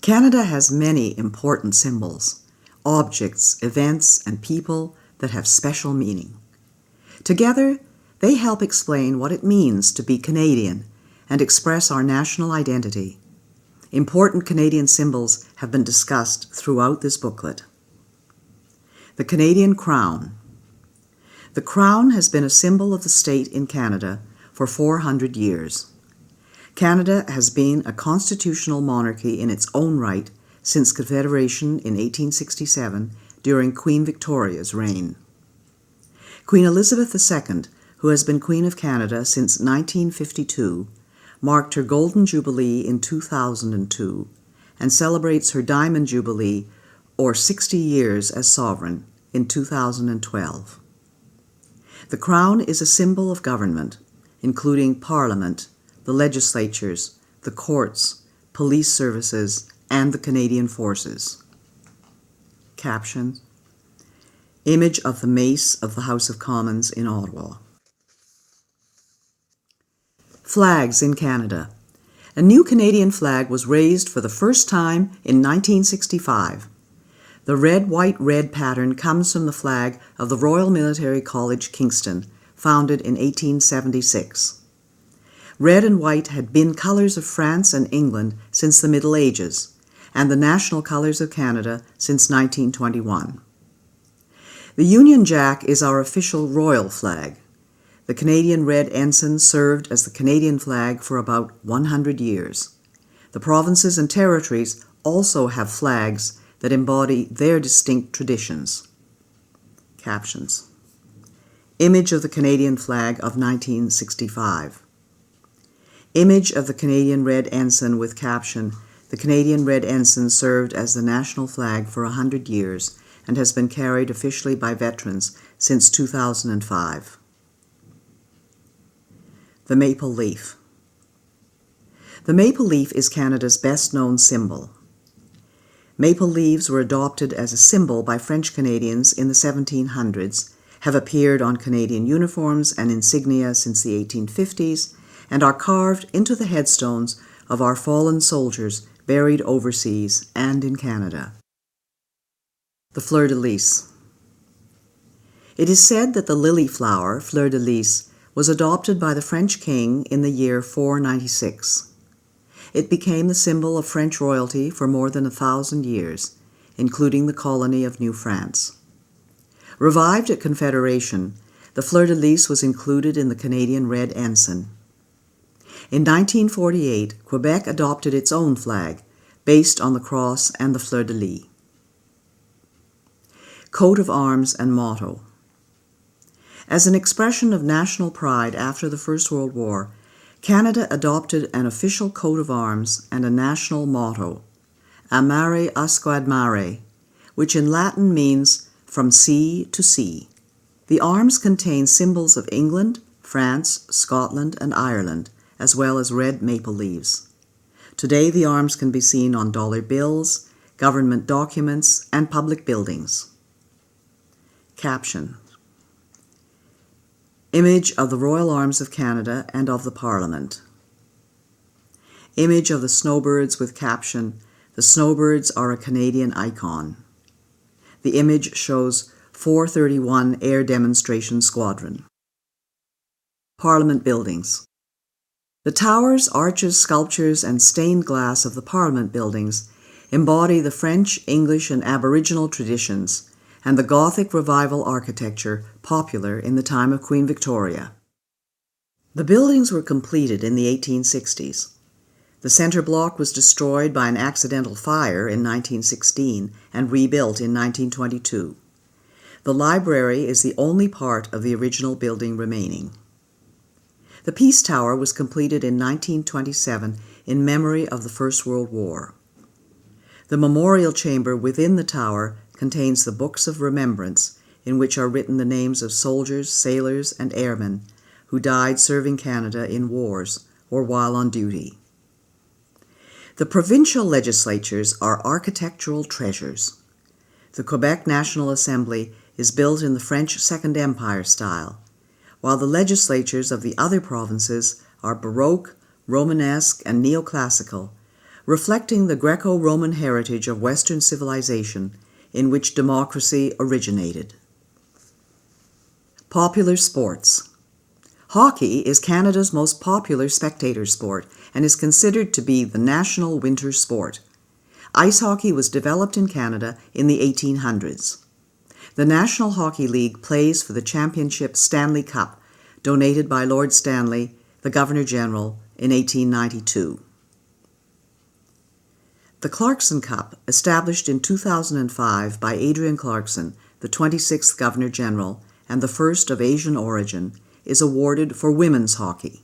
Canada has many important symbols, objects, events, and people that have special meaning. Together, they help explain what it means to be Canadian and express our national identity. Important Canadian symbols have been discussed throughout this booklet. The Canadian Crown. The Crown has been a symbol of the state in Canada for 400 years. Canada has been a constitutional monarchy in its own right since Confederation in 1867 during Queen Victoria's reign. Queen Elizabeth II, who has been Queen of Canada since 1952, marked her Golden Jubilee in 2002 and celebrates her Diamond Jubilee, or 60 years as sovereign, in 2012. The Crown is a symbol of government, including Parliament, the legislatures, the courts, police services, and the Canadian Forces. Caption: Image of the Mace of the House of Commons in Ottawa. Flags in Canada. A new Canadian flag was raised for the first time in 1965. The red, white, red pattern comes from the flag of the Royal Military College, Kingston, founded in 1876. Red and white had been colours of France and England since the Middle Ages, and the national colours of Canada since 1921. The Union Jack is our official royal flag. The Canadian Red Ensign served as the Canadian flag for about 100 years. The provinces and territories also have flags that embody their distinct traditions. Captions: Image of the Canadian flag of 1965. Image of the Canadian Red Ensign with caption: The Canadian Red Ensign served as the national flag for 100 years and has been carried officially by veterans since 2005. The Maple Leaf. The maple leaf is Canada's best-known symbol. Maple leaves were adopted as a symbol by French Canadians in the 1700s, have appeared on Canadian uniforms and insignia since the 1850s, and are carved into the headstones of our fallen soldiers buried overseas and in Canada. The fleur-de-lis. It is said that the lily flower, fleur-de-lis, was adopted by the French king in the year 496. It became the symbol of French royalty for more than 1,000 years, including the colony of New France. Revived at Confederation, the fleur-de-lis was included in the Canadian Red Ensign. In 1948, Quebec adopted its own flag, based on the cross and the fleur-de-lis. Coat of arms and motto. As an expression of national pride after the First World War, Canada adopted an official coat of arms and a national motto, A Mare Usquad Mare, which in Latin means from sea to sea. The arms contain symbols of England, France, Scotland, and Ireland, as well as red maple leaves. Today, the arms can be seen on dollar bills, government documents, and public buildings. Caption: Image of the Royal Arms of Canada and of the Parliament. Image of the snowbirds with caption, The snowbirds are a Canadian icon. The image shows 431 Air Demonstration Squadron. Parliament buildings. The towers, arches, sculptures, and stained glass of the Parliament buildings embody the French, English, and Aboriginal traditions and the Gothic Revival architecture popular in the time of Queen Victoria. The buildings were completed in the 1860s. The centre block was destroyed by an accidental fire in 1916 and rebuilt in 1922. The library is the only part of the original building remaining. The Peace Tower was completed in 1927 in memory of the First World War. The memorial chamber within the tower contains the Books of Remembrance, in which are written the names of soldiers, sailors, and airmen who died serving Canada in wars or while on duty. The provincial legislatures are architectural treasures. The Quebec National Assembly is built in the French Second Empire style, while the legislatures of the other provinces are Baroque, Romanesque, and neoclassical, reflecting the Greco-Roman heritage of Western civilization in which democracy originated. Popular sports. Hockey is Canada's most popular spectator sport and is considered to be the national winter sport. Ice hockey was developed in Canada in the 1800s. The National Hockey League plays for the Championship Stanley Cup, donated by Lord Stanley, the Governor-General, in 1892. The Clarkson Cup, established in 2005 by Adrian Clarkson, the 26th Governor-General and the first of Asian origin, is awarded for women's hockey.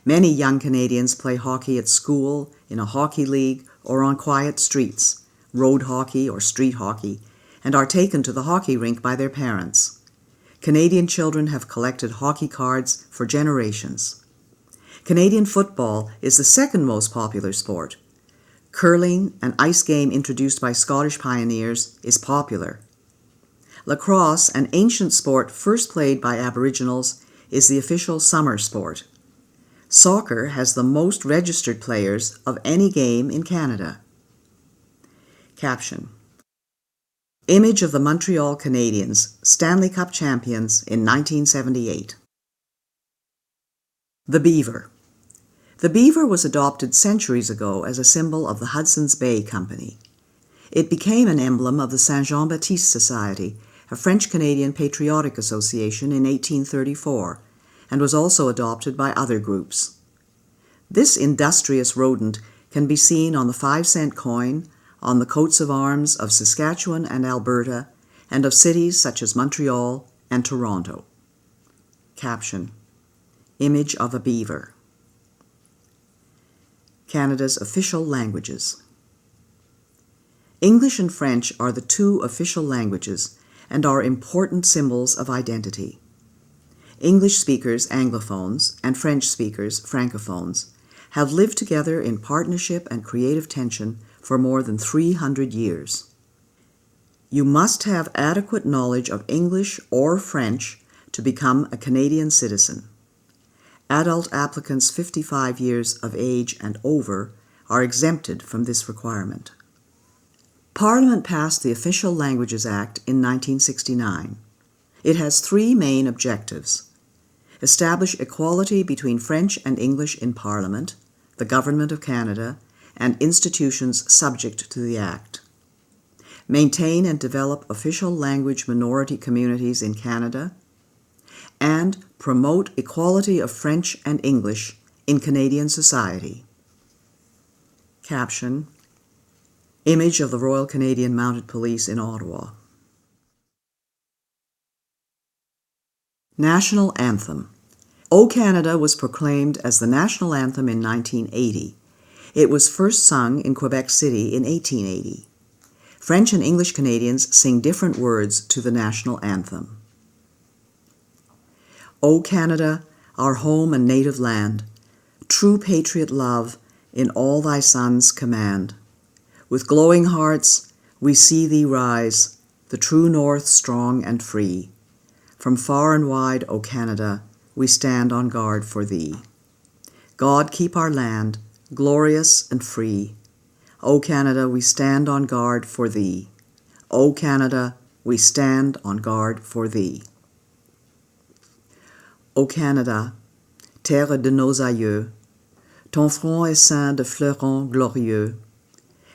Many young Canadians play hockey at school, in a hockey league, or on quiet streets, road hockey or street hockey, and are taken to the hockey rink by their parents. Canadian children have collected hockey cards for generations. Canadian football is the second most popular sport. Curling, an ice game introduced by Scottish pioneers, is popular. Lacrosse, an ancient sport first played by Aboriginals, is the official summer sport. Soccer has the most registered players of any game in Canada. Caption: Image of the Montreal Canadiens, Stanley Cup champions in 1978. The beaver. The beaver was adopted centuries ago as a symbol of the Hudson's Bay Company. It became an emblem of the Saint-Jean-Baptiste Society, a French-Canadian patriotic association, in 1834, and was also adopted by other groups. This industrious rodent can be seen on the 5-cent coin, on the coats of arms of Saskatchewan and Alberta, and of cities such as Montreal and Toronto. Caption: Image of a beaver. Canada's official languages. English and French are the two official languages and are important symbols of identity. English speakers, Anglophones, and French speakers, Francophones, have lived together in partnership and creative tension for more than 300 years. You must have adequate knowledge of English or French to become a Canadian citizen. Adult applicants 55 years of age and over are exempted from this requirement. Parliament passed the Official Languages Act in 1969. It has three main objectives: establish equality between French and English in Parliament, the Government of Canada, and institutions subject to the Act; maintain and develop official language minority communities in Canada; and promote equality of French and English in Canadian society. Caption: Image of the Royal Canadian Mounted Police in Ottawa. National Anthem. O Canada was proclaimed as the national anthem in 1980. It was first sung in Quebec City in 1880. French and English Canadians sing different words to the national anthem. O Canada, our home and native land, true patriot love in all thy sons command. With glowing hearts we see thee rise, the true north strong and free. From far and wide, O Canada, we stand on guard for thee. God keep our land, glorious and free. O Canada, we stand on guard for thee. O Canada, we stand on guard for thee. O Canada, terre de nos aïeux, ton front est ceint de fleurons glorieux,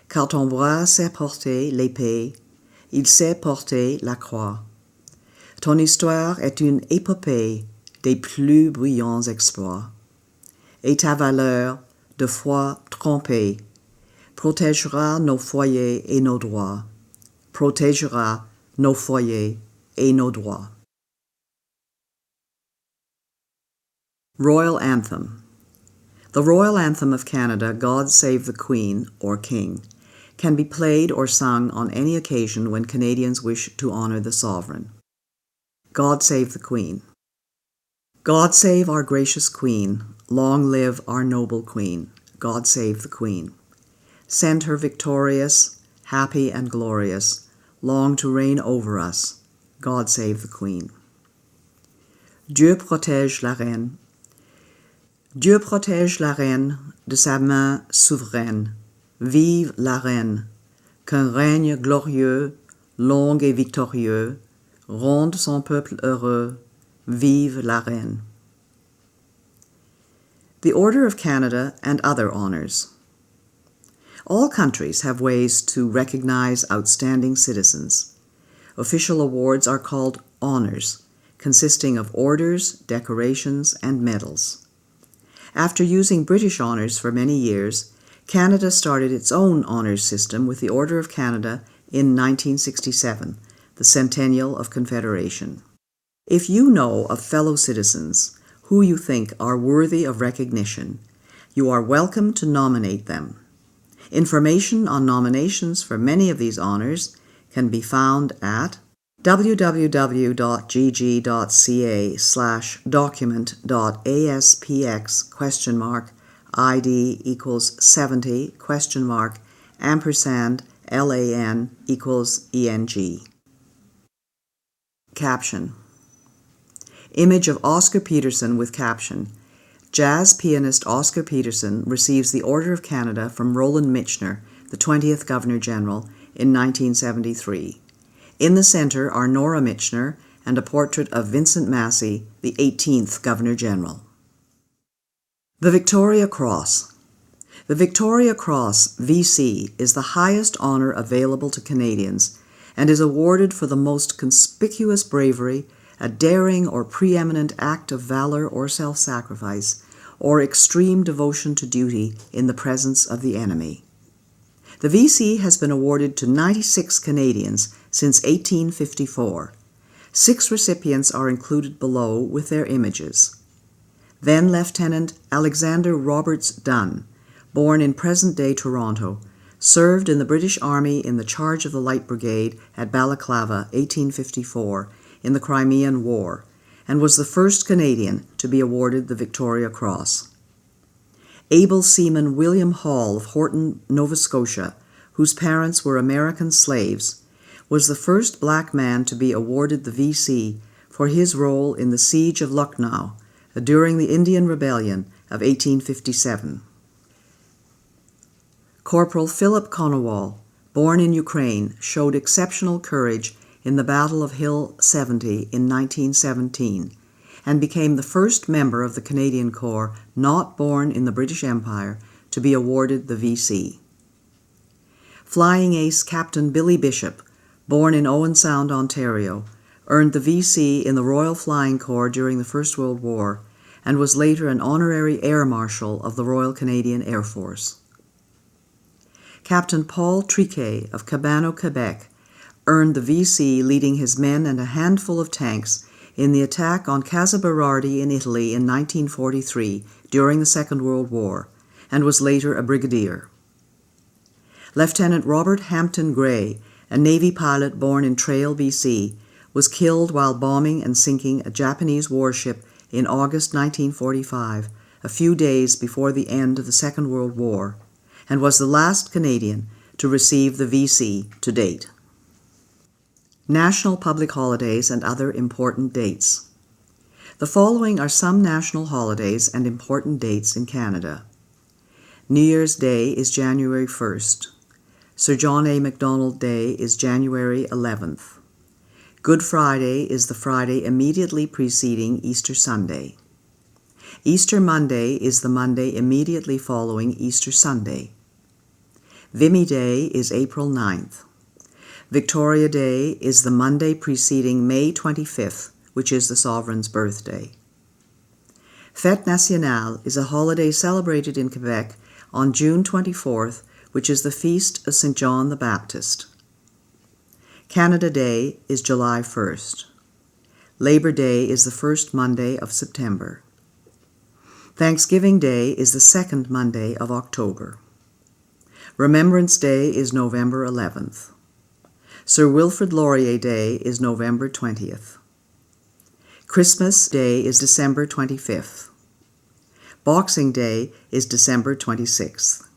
car ton bras sait porter l'épée, il sait porter la croix. Ton histoire est une épopée des plus brillants exploits, et ta valeur, de foi trompée, protégera nos foyers et nos droits, protégera nos foyers et nos droits. Royal Anthem. The Royal Anthem of Canada, God Save the Queen, or King, can be played or sung on any occasion when Canadians wish to honor the sovereign. God Save the Queen. God save our gracious Queen, long live our noble Queen. God save the Queen. Send her victorious, happy and glorious, long to reign over us. God save the Queen. Dieu protège la reine. Dieu protège la reine de sa main souveraine. Vive la reine, qu'un règne glorieux, long et victorieux, ronde son peuple heureux. Vive la reine. The Order of Canada and other honors. All countries have ways to recognize outstanding citizens. Official awards are called honors, consisting of orders, decorations, and medals. After using British honors for many years, Canada started its own honors system with the Order of Canada in 1967, the centennial of Confederation. If you know of fellow citizens who you think are worthy of recognition, you are welcome to nominate them. Information on nominations for many of these honors can be found at www.gg.ca/document.aspx?ID = 70 $LAN = ENG. Caption. Image of Oscar Peterson with caption. Jazz pianist Oscar Peterson receives the Order of Canada from Roland Michener, the 20th Governor-General, in 1973. In the center are Nora Michener and a portrait of Vincent Massey, the 18th Governor-General. The Victoria Cross. The Victoria Cross, VC, is the highest honor available to Canadians and is awarded for the most conspicuous bravery, a daring or preeminent act of valor or self-sacrifice, or extreme devotion to duty in the presence of the enemy. The VC has been awarded to 96 Canadians since 1854. 6 recipients are included below with their images. Then Lieutenant Alexander Roberts Dunn, born in present-day Toronto, served in the British Army in the charge of the Light Brigade at Balaclava, 1854, in the Crimean War, and was the first Canadian to be awarded the Victoria Cross. Able seaman William Hall of Horton, Nova Scotia, whose parents were American slaves, was the first black man to be awarded the VC for his role in the Siege of Lucknow during the Indian Rebellion of 1857. Corporal Philip Konowal, born in Ukraine, showed exceptional courage in the Battle of Hill 70 in 1917 and became the first member of the Canadian Corps not born in the British Empire to be awarded the VC. Flying ace Captain Billy Bishop, born in Owen Sound, Ontario, earned the VC in the Royal Flying Corps during the First World War and was later an honorary Air Marshal of the Royal Canadian Air Force. Captain Paul Triquet of Cabano, Quebec, earned the VC leading his men and a handful of tanks in the attack on Casa Berardi in Italy in 1943 during the Second World War, and was later a brigadier. Lieutenant Robert Hampton Gray, a Navy pilot born in Trail, BC, was killed while bombing and sinking a Japanese warship in August 1945, a few days before the end of the Second World War, and was the last Canadian to receive the VC to date. National public holidays and other important dates. The following are some national holidays and important dates in Canada. New Year's Day is January 1st. Sir John A. Macdonald Day is January 11th. Good Friday is the Friday immediately preceding Easter Sunday. Easter Monday is the Monday immediately following Easter Sunday. Vimy Day is April 9th. Victoria Day is the Monday preceding May 25th, which is the Sovereign's birthday. Fête Nationale is a holiday celebrated in Quebec on June 24th, which is the feast of St. John the Baptist. Canada Day is July 1st. Labor Day is the first Monday of September. Thanksgiving Day is the second Monday of October. Remembrance Day is November 11th. Sir Wilfrid Laurier Day is November 20th. Christmas Day is December 25th. Boxing Day is December 26th.